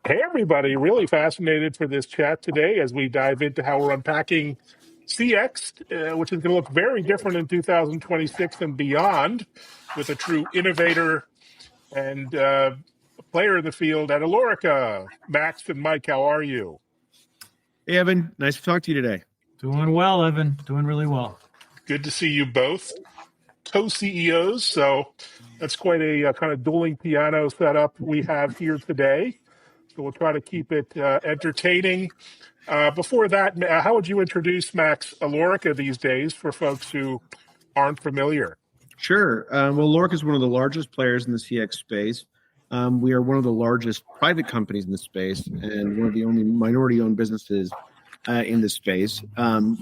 Hey, everybody. Really fascinated for this chat today as we dive into how we're unpacking CX, which is going to look very different in 2026 and beyond, with a true innovator and player in the field at Alorica. Max and Mike, how are you? Hey, Evan. Nice to talk to you today. Doing well, Evan. Doing really well. Good to see you both. Co-CEOs, so that's quite a kind of dueling piano setup we have here today. So we'll try to keep it entertaining. Before that, how would you introduce Max Alorica these days for folks who aren't familiar? Sure. Well, Alorica is one of the largest players in the CX space. We are one of the largest private companies in the space and one of the only minority-owned businesses in this space.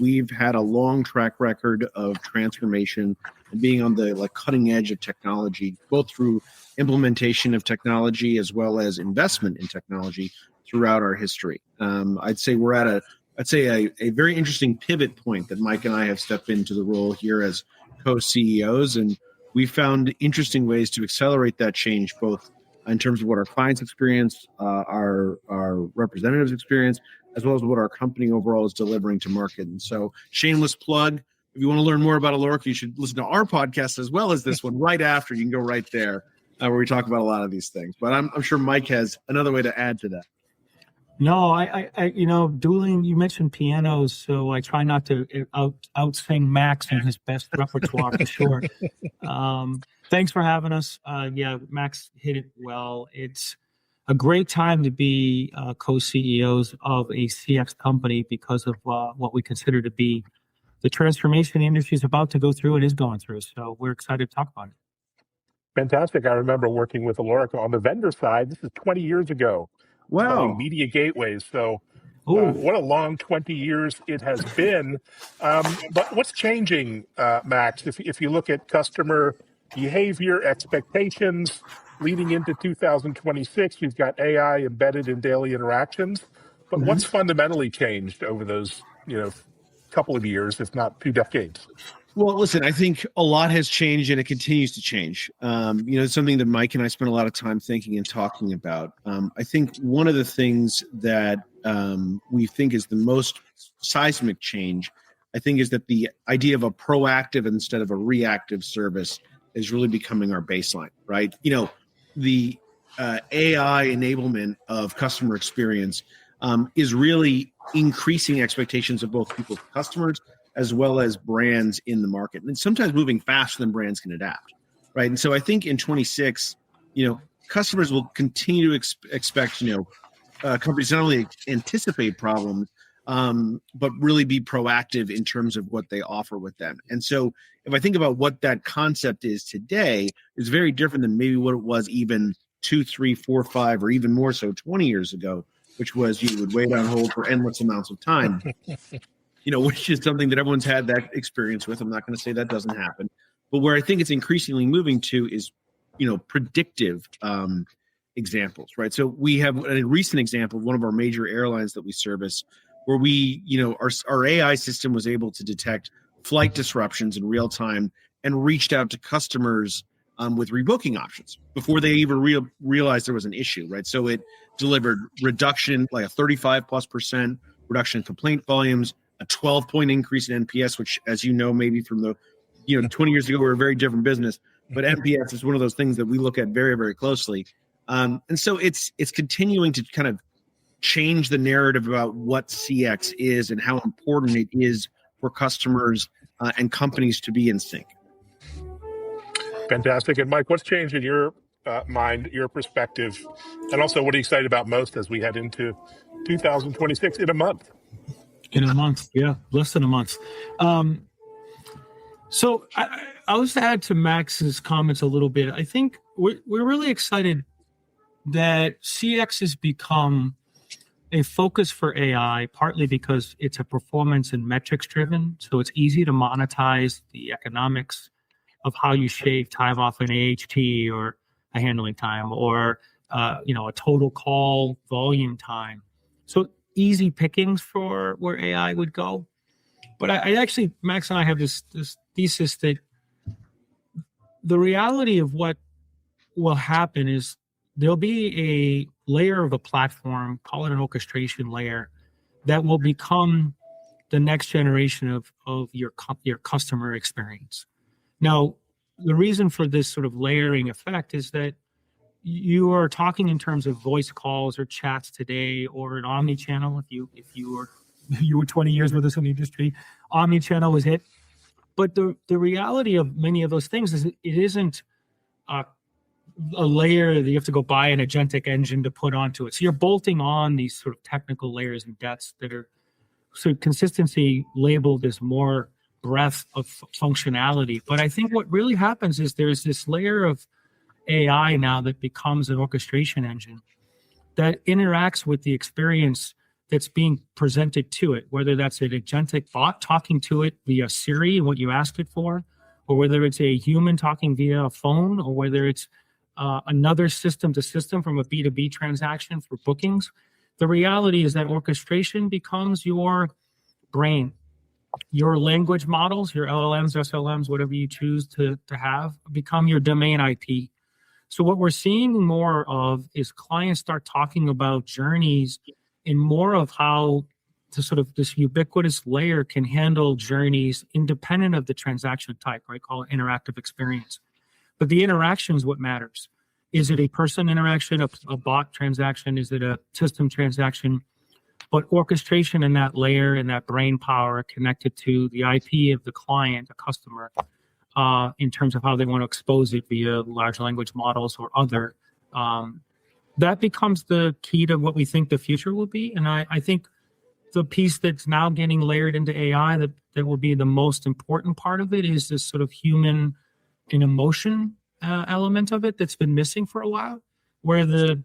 We've had a long track record of transformation and being on the cutting edge of technology, both through implementation of technology as well as investment in technology throughout our history. I'd say we're at a very interesting pivot point that Mike and I have stepped into the role here as co-CEOs, and we found interesting ways to accelerate that change, both in terms of what our clients experience, our representatives experience, as well as what our company overall is delivering to market. And so, shameless plug, if you want to learn more about Alorica, you should listen to our podcast as well as this one right after. You can go right there where we talk about a lot of these things. But I'm sure Mike has another way to add to that. No, I dueling, you mentioned pianos, so I try not to out-sing Max in his best repertoire for sure. Thanks for having us. Yeah, Max hit it well. It's a great time to be co-CEOs of a CX company because of what we consider to be the transformation the industry is about to go through and is going through. So we're excited to talk about it. Fantastic. I remember working with Alorica on the vendor side. This is 20 years ago. Wow. Media gateways. So what a long 20 years it has been. But what's changing, Max, if you look at customer behavior, expectations leading into 2026, we've got AI embedded in daily interactions. But what's fundamentally changed over those, couple of years, if not 2 decades? Well, listen, I think a lot has changed and it continues to change. It's something that Mike and I spent a lot of time thinking and talking about. I think one of the things that we think is the most seismic change, I think, is that the idea of a proactive instead of a reactive service is really becoming our baseline, right? The AI enablement of customer experience is really increasing expectations of both people's customers as well as brands in the market, and sometimes moving faster than brands can adapt, right? And so I think in 26, customers will continue to expect, companies not only anticipate problems, but really be proactive in terms of what they offer with them. And so if I think about what that concept is today, it's very different than maybe what it was even 2, 3, 4, 5, or even more so 20 years ago, which was you would wait on hold for endless amounts of time. Which is something that everyone's had that experience with. I'm not going to say that doesn't happen. But where I think it's increasingly moving to is, predictive examples, right? So we have a recent example of one of our major airlines that we service where we, our AI system was able to detect flight disruptions in real time and reached out to customers with rebooking options before they even realized there was an issue, right? So it delivered reduction, like a 35+% reduction in complaint volumes, a 12-point increase in NPS, which, as you know, maybe from the, 20 years ago, we were a very different business. But NPS is one of those things that we look at very, very closely. And so it's continuing to kind of change the narrative about what CX is and how important it is for customers and companies to be in sync. Fantastic. And Mike, what's changed in your mind, your perspective, and also what are you excited about most as we head into 2026 in a month? In a month, yeah, less than a month. So I'll just add to Max's comments a little bit. I think we're really excited that CX has become a focus for AI, partly because it's a performance and metrics driven. So it's easy to monetize the economics of how you shave time off an AHT or a handling time or a total call volume time. So easy pickings for where AI would go. But I actually, Max and I have this thesis that the reality of what will happen is there'll be a layer of a platform, call it an orchestration layer, that will become the next generation of your customer experience. Now, the reason for this sort of layering effect is that you are talking in terms of voice calls or chats today, or an omni-channel. If you were 20 years with us in the industry, omni-channel was hit. But the reality of many of those things is it isn't a layer that you have to go buy an agentic engine to put onto it. So you're bolting on these sort of technical layers and depths that are sort of consistency labeled as more breadth of functionality. But I think what really happens is there's this layer of AI now that becomes an orchestration engine that interacts with the experience that's being presented to it, whether that's an agentic bot talking to it via Siri, what you asked it for, or whether it's a human talking via a phone, or whether it's another system to system from a B2B transaction for bookings. The reality is that orchestration becomes your brain. Your language models, your LLMs, SLMs, whatever you choose to have, become your domain IP. So what we're seeing more of is clients start talking about journeys and more of how to sort of this ubiquitous layer can handle journeys independent of the transaction type, right? Call it interactive experience. But the interaction is what matters. Is it a person interaction, a bot transaction? Is it a system transaction? But orchestration in that layer and that brain power connected to the IP of the client, the customer, in terms of how they want to expose it via large language models or other, that becomes the key to what we think the future will be. And I think the piece that's now getting layered into AI that will be the most important part of it is this sort of human and emotion element of it that's been missing for a while, where the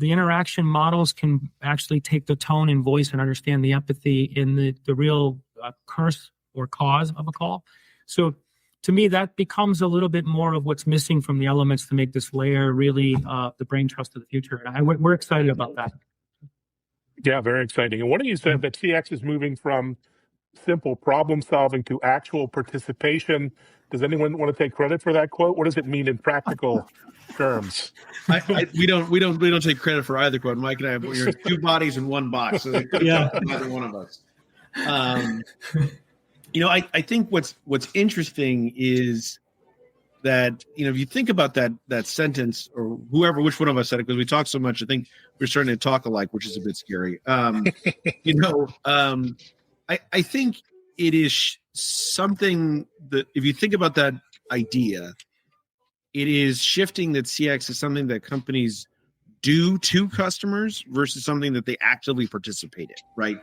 interaction models can actually take the tone and voice and understand the empathy in the real curse or cause of a call. So to me, that becomes a little bit more of what's missing from the elements to make this layer really the brain trust of the future. And we're excited about that. Yeah, very exciting. And one of you said that CX is moving from simple problem solving to actual participation. Does anyone want to take credit for that quote? What does it mean in practical terms? We don't take credit for either quote. Mike and I we're two bodies in one box, so yeah, neither one of us. I think what's interesting is that if you think about that sentence, or which one of us said it, because we talk so much, I think we're starting to talk alike, which is a bit scary. I think it is something that, if you think about that idea, it is shifting that CX is something that companies do to customers versus something that they actively participate in, right?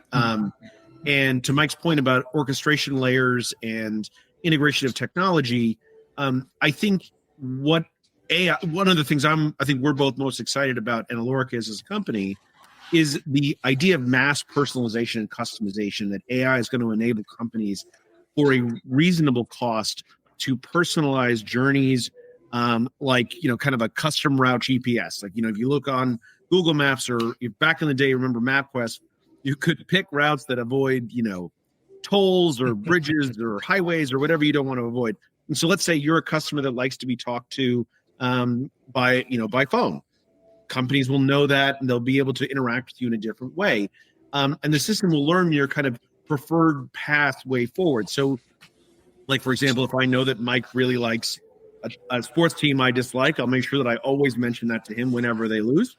And to Mike's point about orchestration layers and integration of technology, I think one of the things I think we're both most excited about, and Alorica is as a company, is the idea of mass personalization and customization that AI is going to enable companies for a reasonable cost to personalize journeys, like kind of a custom route GPS. Like if you look on Google Maps, or back in the day, remember MapQuest, you could pick routes that avoid tolls or bridges or highways or whatever you don't want to avoid. And so let's say you're a customer that likes to be talked to by phone. Companies will know that, and they'll be able to interact with you in a different way. And the system will learn your kind of preferred pathway forward. So, like, for example, if I know that Mike really likes a sports team I dislike, I'll make sure that I always mention that to him whenever they lose.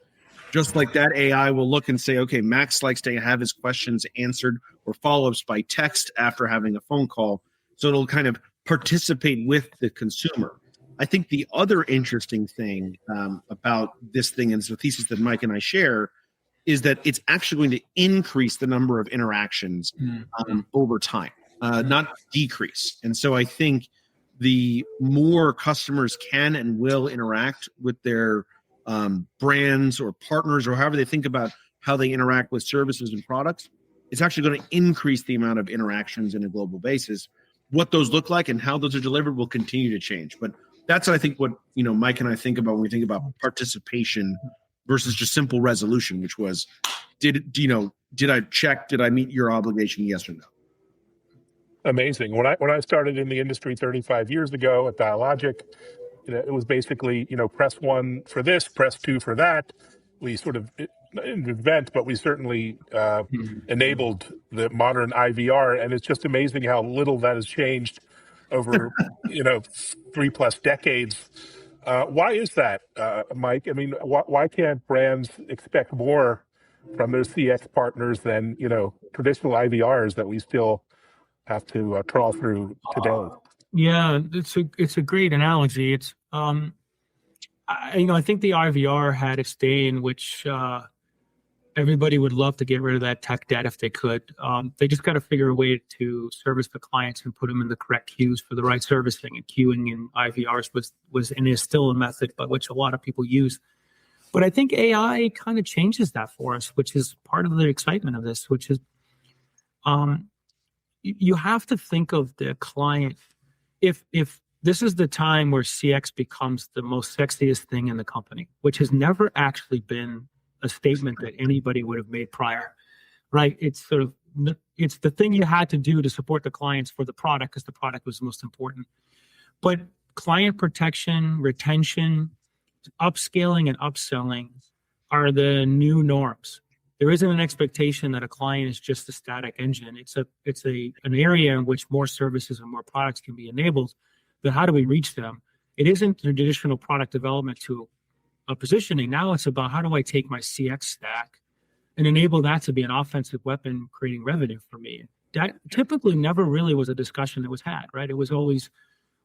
Just like that, AI will look and say, okay, Max likes to have his questions answered or follow-ups by text after having a phone call. So it'll kind of participate with the consumer. I think the other interesting thing about this thing, and it's a thesis that Mike and I share, is that it's actually going to increase the number of interactions over time, not decrease. And so I think the more customers can and will interact with their brands or partners, or however they think about how they interact with services and products, it's actually going to increase the amount of interactions on a global basis. What those look like and how those are delivered will continue to change. But that's, I think, what Mike and I think about when we think about participation versus just simple resolution, which was, did I check? Did I meet your obligation? Yes or no? Amazing. When I started in the industry 35 years ago at Dialogic, it was basically, press one for this, press two for that. We sort of didn't invent, but we certainly enabled the modern IVR, and it's just amazing how little that has changed over 3+ decades. Why is that, Mike? I mean, why can't brands expect more from their CX partners than traditional IVRs that we still have to trawl through today? Yeah, it's a great analogy. It's I think the IVR had its day in which everybody would love to get rid of that tech debt if they could. They just got to figure a way to service the clients and put them in the correct queues for the right servicing. And queuing in IVRs was and is still a method by which a lot of people use. But I think AI kind of changes that for us, which is part of the excitement of this, which is you have to think of the client. If this is the time where CX becomes the most sexiest thing in the company, which has never actually been a statement that anybody would have made prior, right? It's it's the thing you had to do to support the clients for the product because the product was the most important. But client protection, retention, upscaling, and upselling are the new norms. There isn't an expectation that a client is just a static engine. It's an area in which more services and more products can be enabled. But how do we reach them? It isn't traditional product development to a positioning. Now it's about how do I take my CX stack and enable that to be an offensive weapon creating revenue for me. That typically never really was a discussion that was had, right? It was always,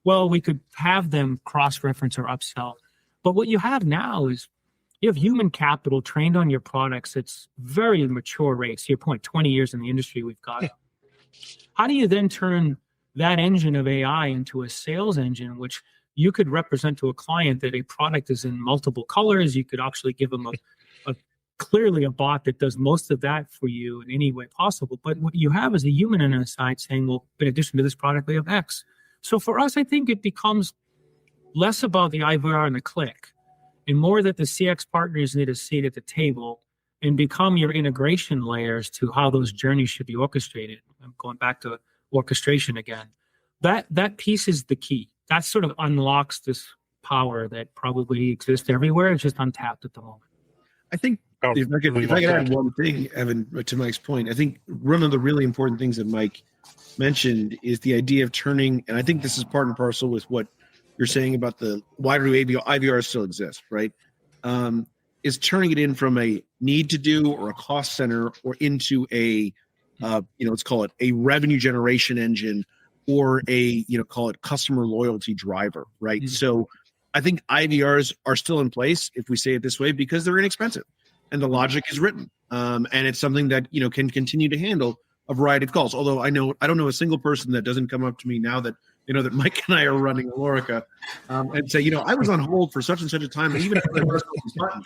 well, we could have them cross-reference or upsell. But what you have now is you have human capital trained on your products. It's very mature rates. To your point, 20 years in the industry we've got. Yeah. How do you then turn that engine of AI into a sales engine, which you could represent to a client that a product is in multiple colors? You could actually give them clearly a bot that does most of that for you in any way possible. But what you have is a human on the side saying, well, in addition to this product, we have X. So for us, I think it becomes less about the IVR and the click and more that the CX partners need a seat at the table and become your integration layers to how those journeys should be orchestrated. I'm going back to orchestration again. That piece is the key. That sort of unlocks this power that probably exists everywhere. It's just untapped at the moment. I think if I could add one thing, Evan, to Mike's point, I think one of the really important things that Mike mentioned is the idea of turning, and I think this is part and parcel with what you're saying about the why do IVRs still exist, right? Is turning it in from a need to do or a cost center or into a, let's call it a revenue generation engine or a, call it customer loyalty driver, right? Mm-hmm. So I think IVRs are still in place, if we say it this way, because they're inexpensive and the logic is written. And it's something that, can continue to handle a variety of calls. Although I don't know a single person that doesn't come up to me now that that Mike and I are running Alorica and say, I was on hold for such and such a time, and even if I pressed this button.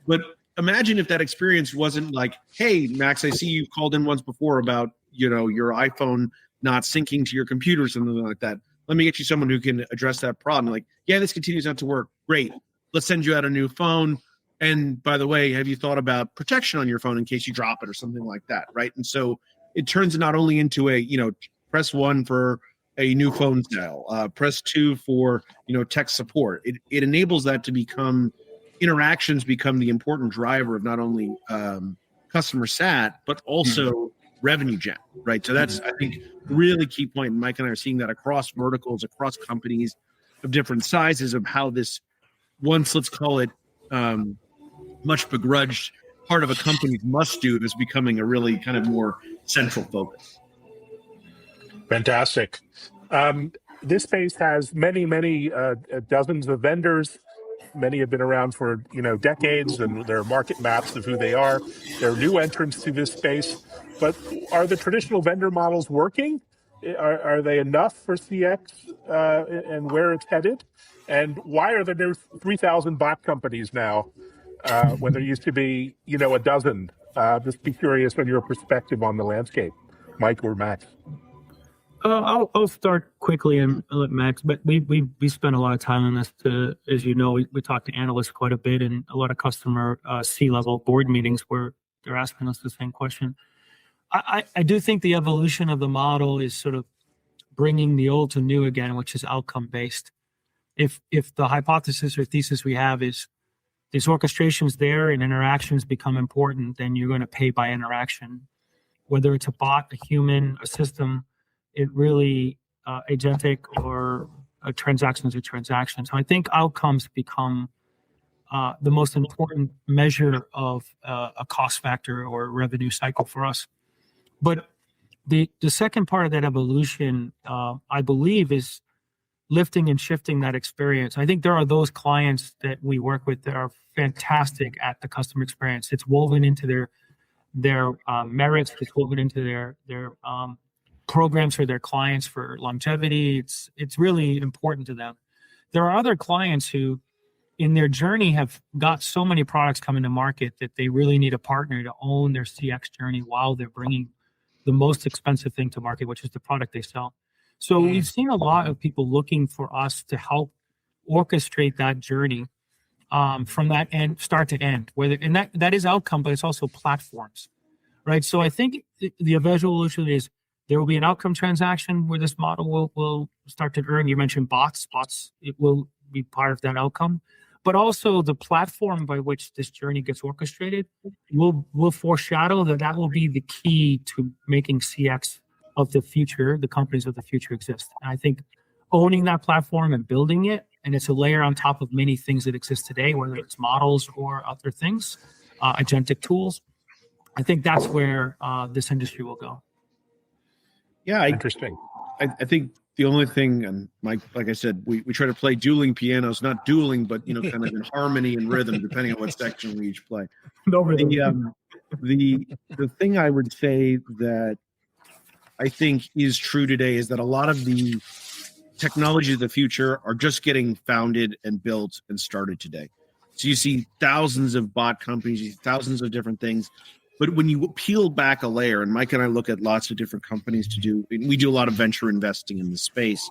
But imagine if that experience wasn't like, hey, Max, I see you called in once before about, your iPhone not syncing to your computer or something like that. Let me get you someone who can address that problem. Like, yeah, this continues not to work. Great. Let's send you out a new phone. And by the way, have you thought about protection on your phone in case you drop it or something like that, right? And so it turns not only into a, press one for a new phone style, press two for, tech support. It enables that to become, interactions become the important driver of not only customer sat, but also revenue gen, right? So that's, I think, really key point. And Mike and I are seeing that across verticals, across companies of different sizes of how this once, let's call it much begrudged part of a company's must do is becoming a really kind of more central focus. Fantastic. This space has many dozens of vendors. Many have been around for decades, and there are market maps of who they are. There are new entrants to this space, but are the traditional vendor models working? Are they enough for CX and where it's headed? And why are there 3,000 bot companies now when there used to be a dozen? Just be curious on your perspective on the landscape, Mike or Max. I'll start quickly and let Max, but we spend a lot of time on this. As you know, we talk to analysts quite a bit, and a lot of customer C-level board meetings where they're asking us the same question. I do think the evolution of the model is sort of bringing the old to new again, which is outcome based. if the hypothesis or thesis we have is these orchestrations there and interactions become important, then you're going to pay by interaction, whether it's a bot, a human, a system. It really agentic or a transactions or transactions. So I think outcomes become the most important measure of a cost factor or revenue cycle for us. But the second part of that evolution, I believe, is lifting and shifting that experience. I think there are those clients that we work with that are fantastic at the customer experience. It's woven into their merits. It's woven into their programs for their clients for longevity. It's really important to them. There are other clients who, in their journey, have got so many products coming to market that they really need a partner to own their CX journey while they're bringing the most expensive thing to market, which is the product they sell. So we've seen a lot of people looking for us to help orchestrate that journey from that end, start to end. And that is outcome, but it's also platforms, right? So I think the evolution is there will be an outcome transaction where this model will start to earn. You mentioned bots. It will be part of that outcome, but also the platform by which this journey gets orchestrated will foreshadow that will be the key to making CX of the future, the companies of the future exist. And I think owning that platform and building it, and it's a layer on top of many things that exist today, whether it's models or other things, agentic tools. I think that's where this industry will go. Yeah, interesting. I think the only thing, and Mike, like I said, we try to play dueling pianos, not dueling, but kind of in harmony and rhythm, depending on what section we each play. No rhythm. The thing I would say that I think is true today is that a lot of the technologies of the future are just getting founded and built and started today. So you see thousands of bot companies, you see thousands of different things. But when you peel back a layer, and Mike and I look at lots of different companies we do a lot of venture investing in the space.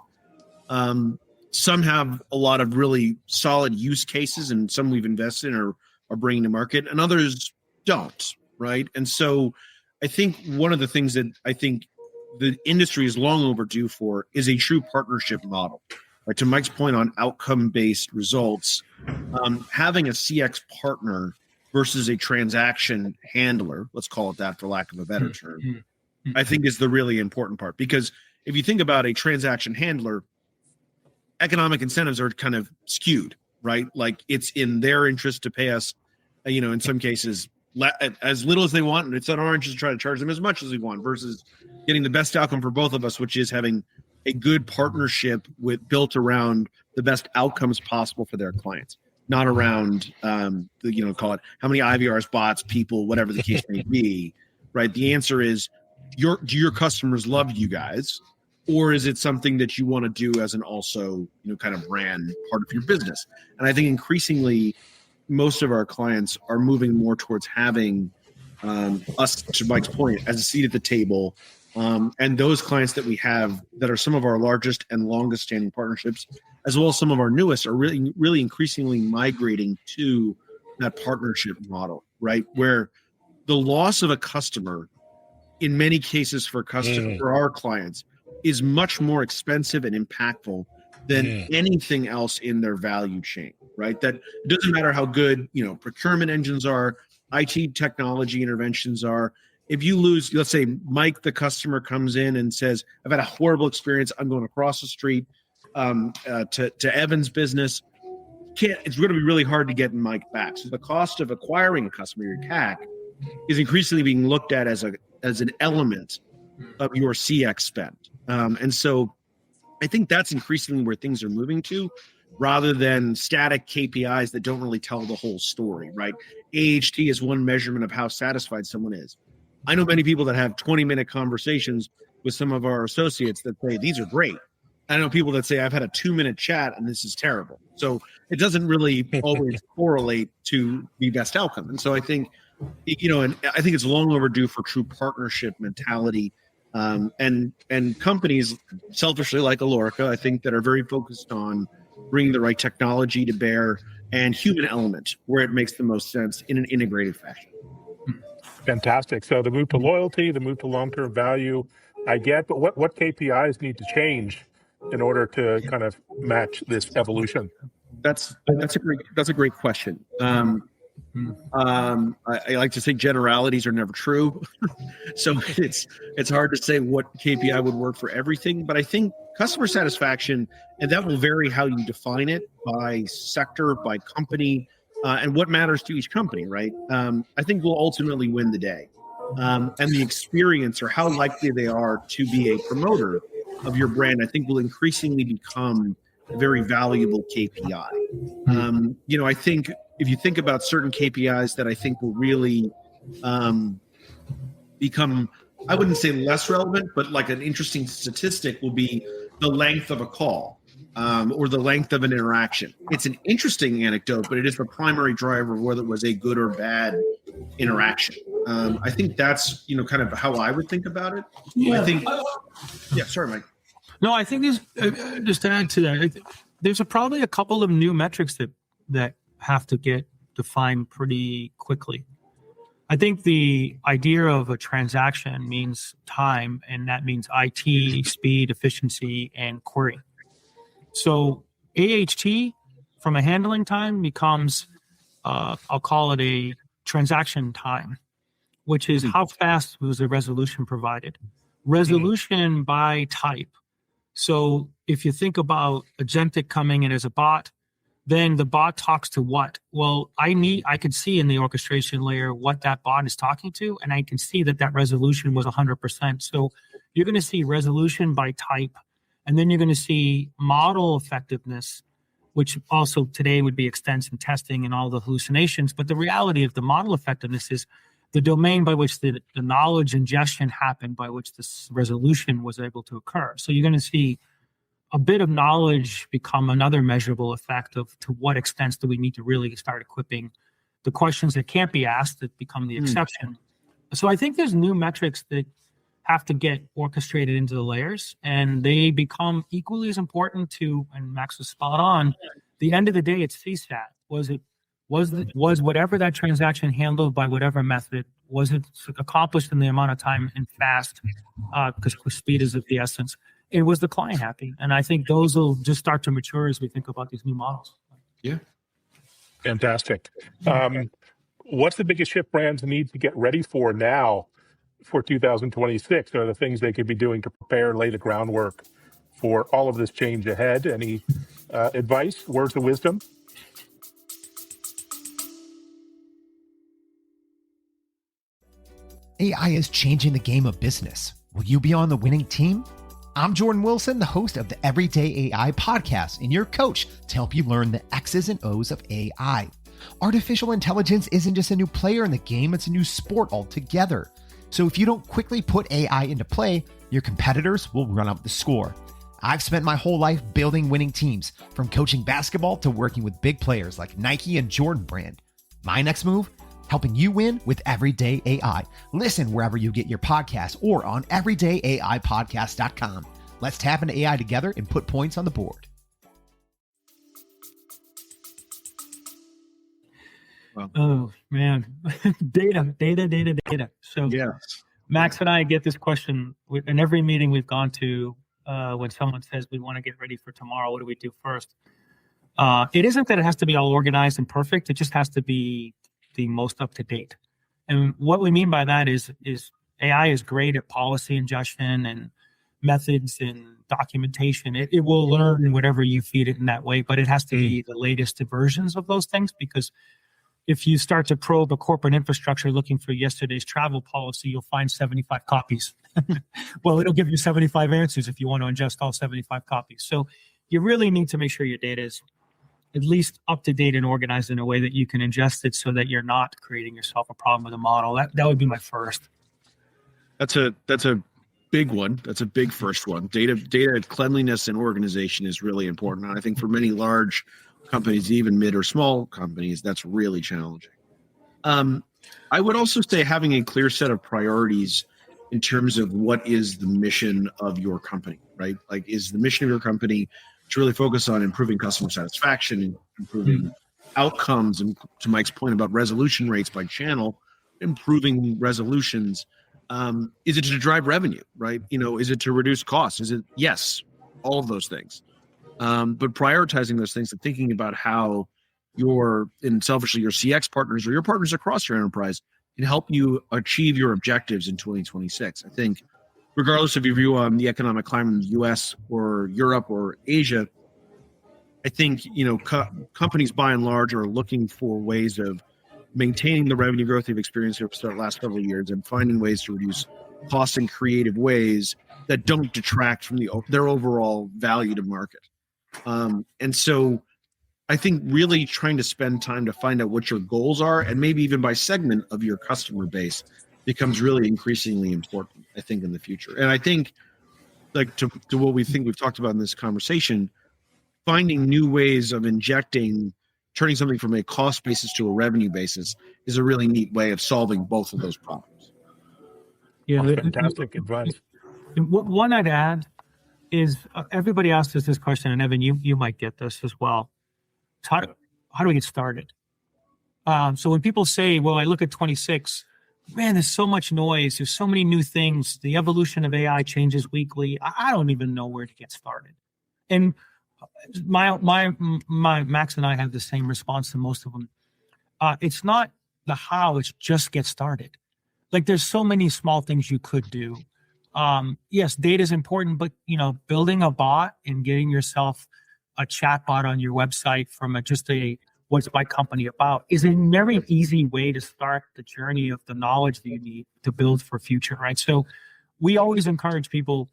Some have a lot of really solid use cases, and some we've invested in or are bringing to market, and others don't, right? And so I think one of the things that I think the industry is long overdue for is a true partnership model. Right? To Mike's point on outcome-based results, having a CX partner versus a transaction handler, let's call it that for lack of a better term, I think is the really important part. Because if you think about a transaction handler, economic incentives are kind of skewed, right? Like it's in their interest to pay us, in some cases, as little as they want, and it's in our interest to try to charge them as much as we want versus getting the best outcome for both of us, which is having a good partnership built around the best outcomes possible for their clients. Not around, call it how many IVRs, bots, people, whatever the case may be, right? The answer is, do your customers love you guys, or is it something that you want to do as an also, kind of brand part of your business? And I think increasingly, most of our clients are moving more towards having us, to Mike's point, as a seat at the table. And those clients that we have that are some of our largest and longest standing partnerships, as well as some of our newest, are really, really increasingly migrating to that partnership model, right? Where the loss of a customer, in many cases for our clients, is much more expensive and impactful than anything else in their value chain, right? That it doesn't matter how good, procurement engines are, IT technology interventions are. If you lose, let's say Mike, the customer, comes in and says, I've had a horrible experience, I'm going across the street to Evan's business, it's going to be really hard to get Mike back. So the cost of acquiring a customer, your CAC, is increasingly being looked at as an element of your CX spend. And so I think that's increasingly where things are moving to, rather than static KPIs that don't really tell the whole story, right? AHT is one measurement of how satisfied someone is. I know many people that have 20-minute conversations with some of our associates that say, these are great. I know people that say, I've had a 2-minute chat and this is terrible. So it doesn't really always correlate to the best outcome. And so I think, and I think it's long overdue for true partnership mentality. And companies, selfishly like Alorica, I think that are very focused on bringing the right technology to bear and human element where it makes the most sense in an integrated fashion. Fantastic. So the move to loyalty, the move to long-term value, I get, but what KPIs need to change in order to kind of match this evolution? That's a great question. I like to say generalities are never true, so it's hard to say what KPI would work for everything. But I think customer satisfaction, and that will vary how you define it by sector, by company, and what matters to each company. Right? I think will ultimately win the day, and the experience or how likely they are to be a promoter of your brand, I think will increasingly become a very valuable KPI. I think if you think about certain KPIs that I think will really become, I wouldn't say less relevant, but like an interesting statistic will be the length of a call or the length of an interaction. It's an interesting anecdote, but it is the primary driver of whether it was a good or bad interaction. I think that's, kind of how I would think about it. Yeah. Sorry, Mike. No, I think there's, just to add to that, there's probably a couple of new metrics that have to get defined pretty quickly. I think the idea of a transaction means time, and that means IT, speed, efficiency, and query. So AHT from a handling time becomes, I'll call it a transaction time, which is how fast was the resolution provided. Resolution by type. So if you think about agentic coming in as a bot, then the bot talks to what? Well, I could see in the orchestration layer what that bot is talking to, and I can see that resolution was 100%. So you're going to see resolution by type, and then you're going to see model effectiveness, which also today would be extensive testing and all the hallucinations. But the reality of the model effectiveness is the domain by which the knowledge ingestion happened, by which this resolution was able to occur. So you're going to see a bit of knowledge become another measurable effect of to what extent do we need to really start equipping the questions that can't be asked that become the exception. So I think there's new metrics that have to get orchestrated into the layers, and they become equally as important to, and Max was spot on, the end of the day, it's CSAT. Was whatever that transaction handled by whatever method, was it accomplished in the amount of time and fast, because speed is of the essence. It was the client happy. And I think those will just start to mature as we think about these new models. Yeah. Fantastic. What's the biggest shift brands need to get ready for now for 2026? Are the things they could be doing to prepare, lay the groundwork for all of this change ahead? Any advice, words of wisdom? AI is changing the game of business. Will you be on the winning team? I'm Jordan Wilson, the host of the Everyday AI podcast, and your coach to help you learn the X's and O's of AI. Artificial intelligence isn't just a new player in the game, it's a new sport altogether. So if you don't quickly put AI into play, your competitors will run up the score. I've spent my whole life building winning teams, from coaching basketball to working with big players like Nike and Jordan Brand. My next move? Helping you win with Everyday AI. Listen wherever you get your podcasts or on everydayaipodcast.com. Let's tap into AI together and put points on the board. Wow. Oh, man. data. So yes. Max and I get this question in every meeting we've gone to when someone says we want to get ready for tomorrow. What do we do first? It isn't that it has to be all organized and perfect. It just has to be the most up to date. And what we mean by that is AI is great at policy ingestion and methods and documentation. It will learn whatever you feed it in that way, but it has to be the latest versions of those things, because if you start to probe a corporate infrastructure looking for yesterday's travel policy, you'll find 75 copies. Well, it'll give you 75 answers if you want to ingest all 75 copies. So you really need to make sure your data is at least up to date and organized in a way that you can ingest it so that you're not creating yourself a problem with a model. That would be my first. That's a big one. That's a big first one. Data cleanliness and organization is really important. And I think for many large companies, even mid or small companies, that's really challenging. I would also say having a clear set of priorities in terms of what is the mission of your company, right? Like, is the mission of your company to really focus on improving customer satisfaction and improving outcomes, and to Mike's point about resolution rates by channel, improving resolutions. Is it to drive revenue, right? Is it to reduce costs? Is it? Yes, all of those things. But prioritizing those things and thinking about how and selfishly your CX partners or your partners across your enterprise can help you achieve your objectives in 2026. I think regardless of your view on the economic climate in the US or Europe or Asia, I think, companies by and large are looking for ways of maintaining the revenue growth they've experienced over the last several years and finding ways to reduce costs in creative ways that don't detract from their overall value to market. And so I think really trying to spend time to find out what your goals are, and maybe even by segment of your customer base, becomes really increasingly important, I think, in the future. And I think, like to what we've talked about in this conversation, finding new ways of turning something from a cost basis to a revenue basis is a really neat way of solving both of those problems. Yeah, fantastic advice. One I'd add is everybody asks us this question, and Evan, you might get this as well. How do we get started? So when people say, well, I look at 26, man, there's so much noise. There's so many new things. The evolution of AI changes weekly. I don't even know where to get started. And my Max and I have the same response to most of them. It's not the how, it's just get started. Like there's so many small things you could do. Yes, data is important, but building a bot and getting yourself a chat bot on your website from just a what's my company about is a very easy way to start the journey of the knowledge that you need to build for future, right? So we always encourage people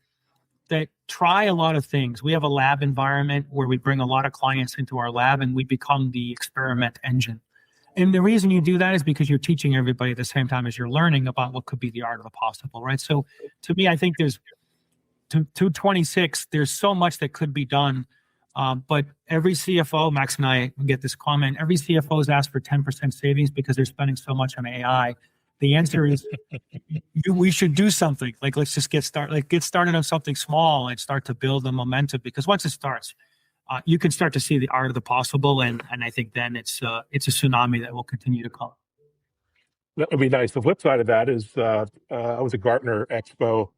that try a lot of things. We have a lab environment where we bring a lot of clients into our lab and we become the experiment engine. And the reason you do that is because you're teaching everybody at the same time as you're learning about what could be the art of the possible, right? So to me, I think there's 226, there's so much that could be done. But every CFO, Max and I get this comment, every CFO is asked for 10% savings because they're spending so much on AI. The answer is we should do something. Like, let's just get started on something small and start to build the momentum, because once it starts, you can start to see the art of the possible. And I think then it's a tsunami that will continue to come. That would be nice. The flip side of that is I was at Gartner Expo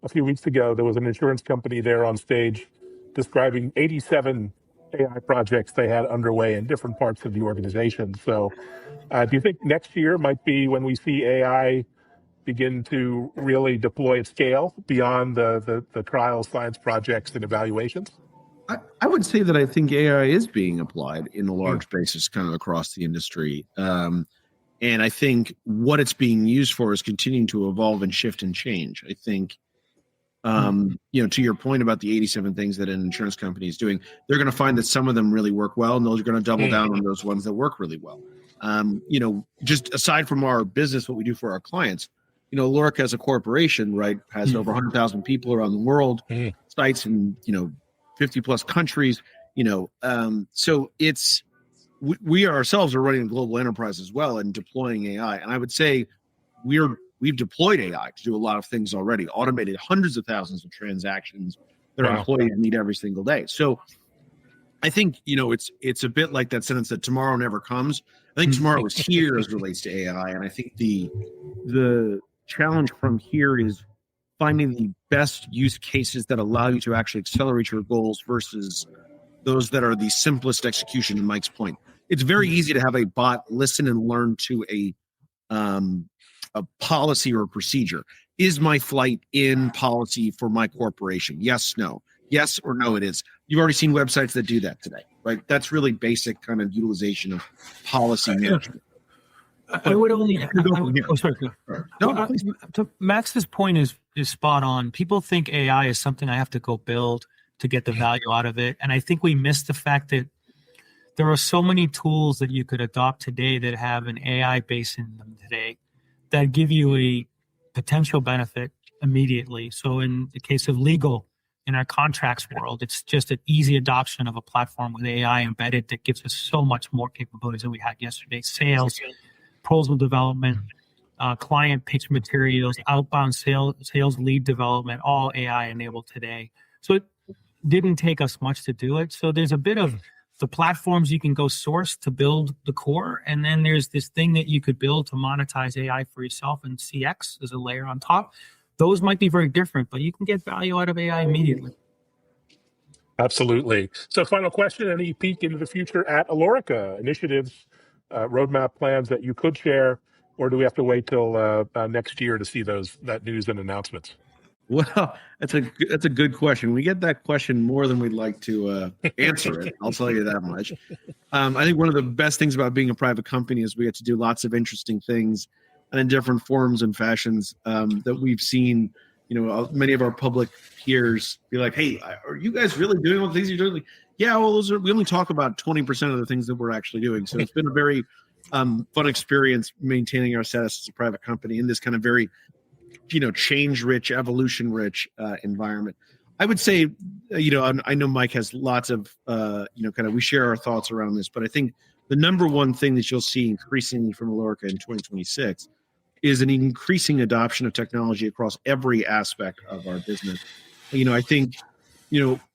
a few weeks ago. There was an insurance company there on stage describing 87 AI projects they had underway in different parts of the organization. So do you think next year might be when we see AI begin to really deploy at scale beyond the trial science projects and evaluations? I would say that I think AI is being applied in a large basis kind of across the industry. And I think what it's being used for is continuing to evolve and shift and change. I think to your point about the 87 things that an insurance company is doing, they're going to find that some of them really work well, and those are going to double down on those ones that work really well. Just aside from our business, what we do for our clients, Alorica as a corporation, right, has over 100,000 people around the world, sites in, 50 plus countries, so we ourselves are running a global enterprise as well and deploying AI. And I would say we've deployed AI to do a lot of things already, automated hundreds of thousands of transactions that our employees need every single day. So I think, it's a bit like that sentence that tomorrow never comes. I think tomorrow is here as it relates to AI. And I think the challenge from here is finding the best use cases that allow you to actually accelerate your goals versus those that are the simplest execution, to Mike's point. It's very easy to have a bot listen and learn to a policy or a procedure. Is my flight in policy for my corporation? Yes, no. Yes or no, it is. You've already seen websites that do that today, right? That's really basic kind of utilization of policy management. I would only. Max's point is spot on. People think AI is something I have to go build to get the value out of it, and I think we miss the fact that there are so many tools that you could adopt today that have an AI base in them today that give you a potential benefit immediately. So in the case of legal, in our contracts world, it's just an easy adoption of a platform with AI embedded that gives us so much more capabilities than we had yesterday. Sales, proposal development, client pitch materials, outbound sales lead development, all AI enabled today. So it didn't take us much to do it. So there's a bit of the platforms you can go source to build the core. And then there's this thing that you could build to monetize AI for yourself, and CX as a layer on top. Those might be very different, but you can get value out of AI immediately. Absolutely. So final question, any peek into the future at Alorica, initiatives, roadmap plans that you could share, or do we have to wait till next year to see that news and announcements? Well, that's a good question. We get that question more than we'd like to answer it. I'll tell you that much. I think one of the best things about being a private company is we get to do lots of interesting things and in different forms and fashions that we've seen. Many of our public peers be like, "Hey, are you guys really doing all the things you're doing?" Like, yeah, well, we only talk about 20% of the things that we're actually doing. So it's been a very fun experience maintaining our status as a private company in this kind of very change-rich, evolution-rich environment. I would say, I know Mike has lots of, we share our thoughts around this, but I think the number one thing that you'll see increasingly from Alorica in 2026 is an increasing adoption of technology across every aspect of our business. I think,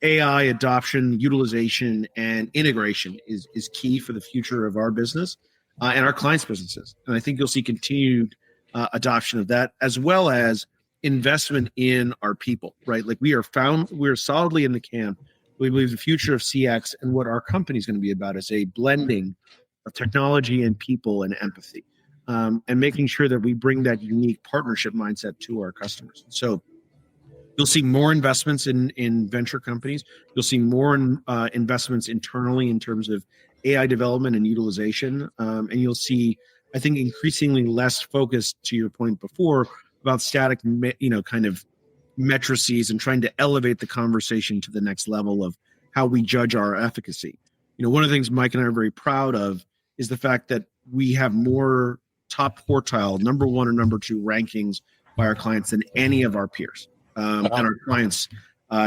AI adoption, utilization, and integration is key for the future of our business and our clients' businesses. And I think you'll see continued adoption of that, as well as investment in our people, right? Like we're solidly in the camp. We believe the future of CX and what our company is going to be about is a blending of technology and people and empathy, and making sure that we bring that unique partnership mindset to our customers. So you'll see more investments in venture companies. You'll see more investments internally in terms of AI development and utilization, and you'll see, I think, increasingly less focused, to your point before, about static, kind of matrices and trying to elevate the conversation to the next level of how we judge our efficacy. One of the things Mike and I are very proud of is the fact that we have more top quartile, number one or number two rankings by our clients than any of our peers. And our clients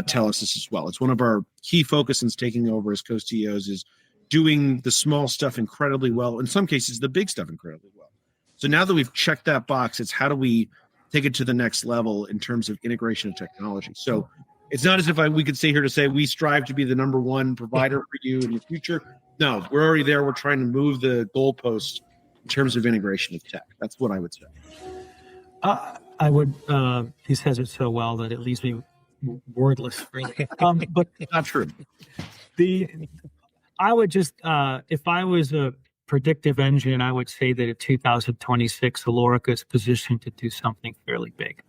tell us this as well. It's one of our key focus since taking over as co-CEOs is doing the small stuff incredibly well, in some cases, the big stuff incredibly well. So now that we've checked that box, it's how do we take it to the next level in terms of integration of technology. So it's not as if we could stay here to say we strive to be the number one provider for you in the future. No, we're already there. We're trying to move the goalposts in terms of integration of tech. That's what I would say. I would, he says it so well that it leaves me wordless, really. But Not true. I would just, if I was a predictive engine, I would say that in 2026, Alorica is positioned to do something fairly big.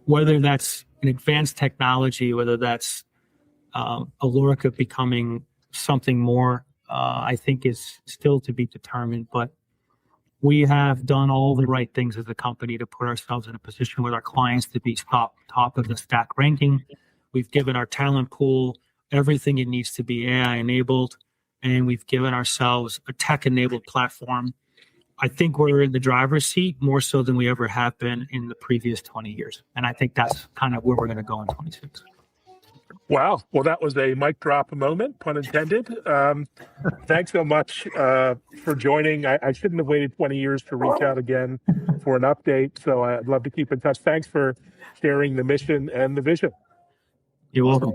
Whether that's an advanced technology, whether that's Alorica becoming something more, I think is still to be determined. But we have done all the right things as a company to put ourselves in a position with our clients to be top of the stack ranking. We've given our talent pool everything it needs to be AI enabled, and we've given ourselves a tech enabled platform. I think we're in the driver's seat more so than we ever have been in the previous 20 years. And I think that's kind of where we're going to go in 26. Wow. Well, that was a mic drop moment, pun intended. Thanks so much for joining. I shouldn't have waited 20 years to reach out again for an update. So I'd love to keep in touch. Thanks for sharing the mission and the vision. You're welcome.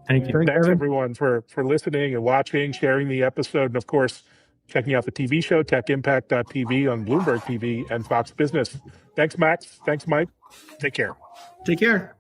Thank you. Thanks, everyone, for listening and watching, sharing the episode, and, of course, checking out the TV show, techimpact.tv on Bloomberg TV and Fox Business. Thanks, Max. Thanks, Mike. Take care. Take care.